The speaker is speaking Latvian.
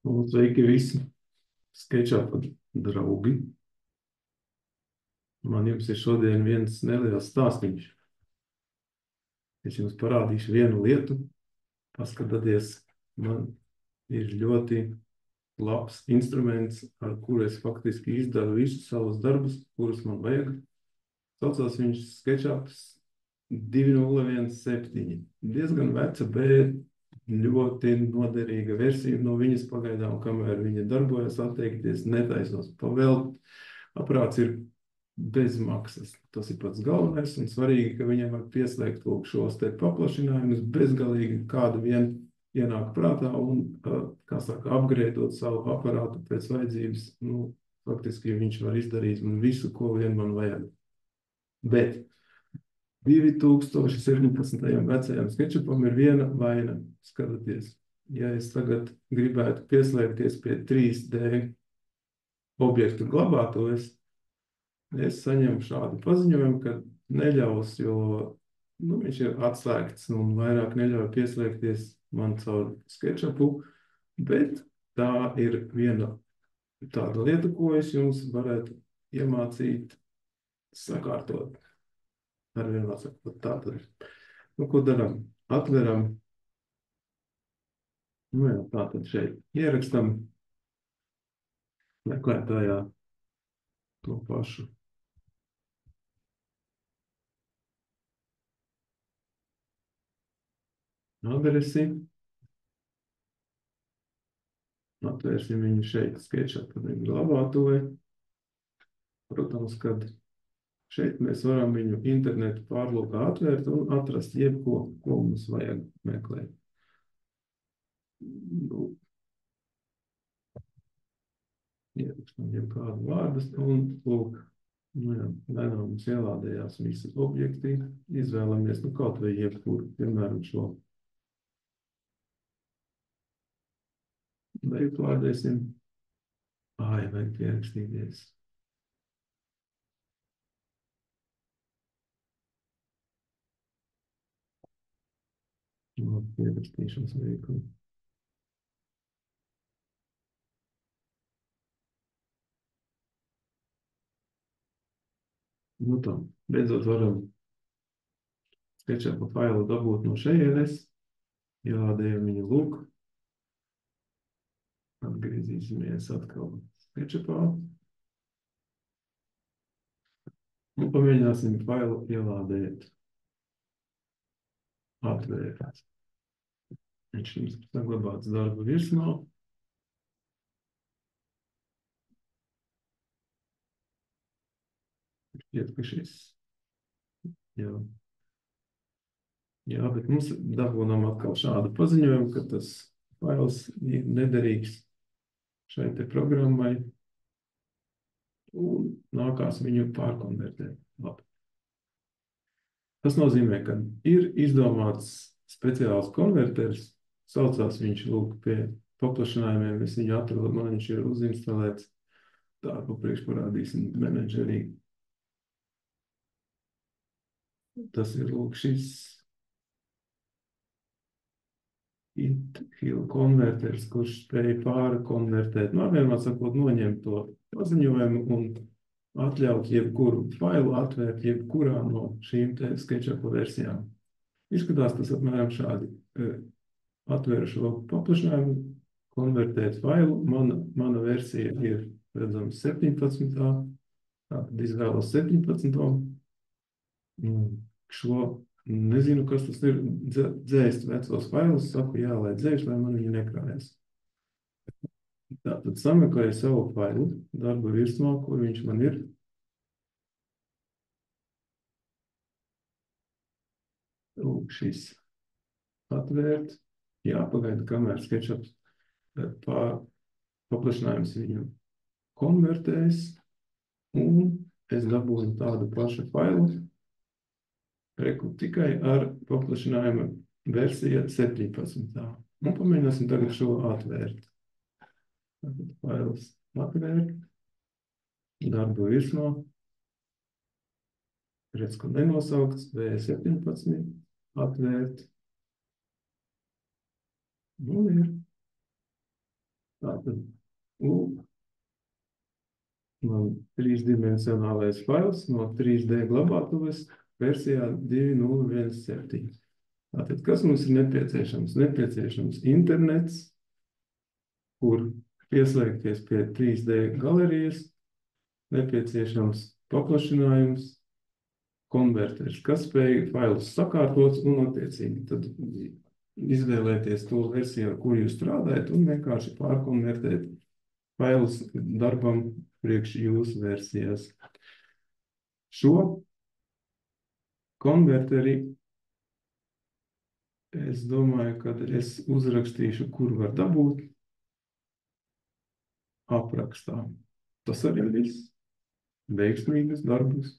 Un sveiki visi SketchUp draugi. Man jums ir šodien viens neliels stāstīņš. Es jums parādīšu vienu lietu. Paskatieties, man ir ļoti labs instruments, ar kuru es faktiski izdaru visus savus darbus, kurus man vajag. Saucās viņš SketchUp 2017. Diezgan veca, bet ļoti noderīga versija no viņas pagaidām, kamēr viņa darbojas, atteikties netaisnos. Pavēl aprāts ir bez maksas. Tas ir pats galvenais un svarīgi, ka viņam var pieslēgt šos te paplašinājumus bezgalīgi, kādu vien ienāk prātā un, kā saka, apgrēdot savu aparātu pēc vajadzības. Faktiski viņš var izdarīt visu, ko vien man vajag. Bet 2017. vecajam SketchUpam ir viena vaina. Skatieties, ja es tagad gribētu pieslēgties pie 3D objektu glabātuves, es saņemu šādu paziņojumu, ka neļaus, jo viņš ir atslēgts un vairāk neļauj pieslēgties man caur SketchUpu, bet tā ir viena tāda lieta, ko es jums varētu iemācīt sakārtot. Ar vienmēr sakot, tā tad ir. Ko darām? Atveram. Tā tad šeit ierakstam meklētājā to pašu. Adresi. Atvērsim viņu šeit SketchUp glabātuvē. Protams, kad šeit mēs varam viņu internetu pārlūkā atvērt un atrast jebko, ko mums vajag meklēt. Ierakstam jebkādu vārdus un lūk, lēnām mums ielādējās visi objekti. Izvēlamies kaut vai jebkuru, piemēram šo. Lejuplādēsim. Vajag pierakstīties. Pierakstīšanas veikli. Tā, beidzot varam SketchUp failu dabūt no šejienes. Ielādējam viņu lūk. Atgriezīsimies atkal SketchUpā. Un pamēģināsim failu ielādēt. Atvērt. Viņš jums saglabāts darba virsmā. Šķiet, ka šis. Jā, bet mums dabūnām atkal šādu paziņojumu, ka tas fails ir nederīgs šai te programmai un nākās viņu pārkonvertēt. Labi. Tas nozīmē, ka ir izdomāts speciāls konverters, saucās viņš lūk pie paplašinājumiem, es viņu atrodu, man viņš ir uzinstalēts, tā pa priekš parādīsim menedžerī. Tas ir lūk šis IntHill konverters, kurš spēja pārkonvertēt, vienmēr sakot, noņemt to paziņojumu un atļaut jebkuru failu atvērt jebkurā no šīm te SketchUp versijām. Izskatās tas apmēram šādi. Atveru šo paplašinājumu, konvertēt failu. Mana versija ir, redzams, 17. Tātad izvēlos 17. Šo nezinu, kas tas ir, dzēst vecos failus, saku jā, lai dzēš, lai man viņi nekrājas. Tātad sameklēju savu failu, darba virsmā, kur viņš man ir. Lūk, šis atvērt. Jāpagaida, kamēr SketchUp paplašinājums viņu konvertēs, un es dabūju tādu pašu failu, reku tikai ar paplašinājumu versiju 17. Un pamēģināsim tagad šo atvērt. Tātad fails atvērt, darba virsmā, redz, ka nenosaukts, V17, atvērt. Ir. Tātad U man trīsdimensionālais fails no 3D glabātuves versijā 2017. Tātad, kas mums ir nepieciešams? Nepieciešams internets, kur pieslēgties pie 3D galerijas, nepieciešams paplašinājums, konverters, kas spēj failus sakārtot un attiecīgi tad izvēlēties to versiju, ar kuru jūs strādājat, un vienkārši pārkonvertēt failus darbam priekš jūsu versijās. Šo konverteri es domāju, ka es uzrakstīšu, kur var dabūt aprakstā. Tas arī viss. Veiksmīgas darbus!